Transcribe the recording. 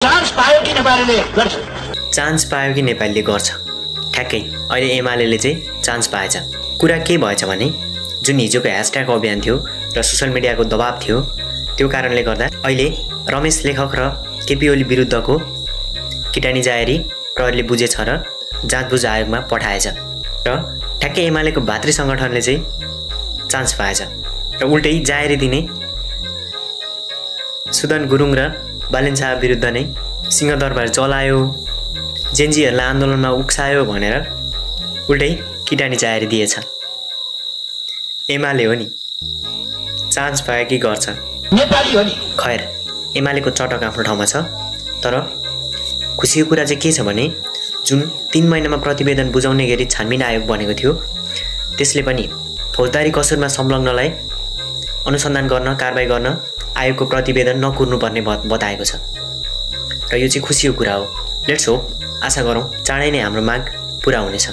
Chance पायो कि नेपालीले गर्छ, चान्स पायो कि नेपालीले गर्छ। ठ्याक्कै अहिले एमाले चाहिँ चान्स पाएछ। कुरा के भएछ भने जुन हिजोको ह्यासट्याग अभियान थियो र सोसियल मिडियाको दबाब थियो, त्यो कारणले गर्दा अहिले रमेश लेखक र केपी ओली विरुद्धको किटानी जाहेरी प्रहरीले बुझेछ र जाँचबुझ आयोगमा पठाएछ र ठ्याक्कै एमालेको भातृ सङ्गठनले चाहिँ चान्स पाएछ र उल्टै जाहेरी दिने सुदन गुरुङ र बालेन शाह विरुद्ध नै सिंहदरबार चलायो, जेन्जीहरूलाई आन्दोलनमा उक्सायो भनेर उल्टै किटानी जाहेरी दिएछ। एमाले हो नि, चान्स पायो कि गर्छ नेपाली हो नि। खैर, एमालेको चटक आफ्नो ठाउँमा छ, तर खुसीको कुरा चाहिँ के छ भने जुन 3 महिनामा प्रतिवेदन बुझाउने गरी छानबिन आयोग बनेको थियो, त्यसले पनि फौजदारी कसुरमा संलग्नलाई अनुसन्धान गर्न, कारबाही गर्न आयोगको प्रतिवेदन नकुर्नुपर्ने बताएको छ र यो चाहिँ खुसीको कुरा हो। लेट्स होप, आशा गरौँ चाँडै नै हाम्रो माग पुरा हुनेछ।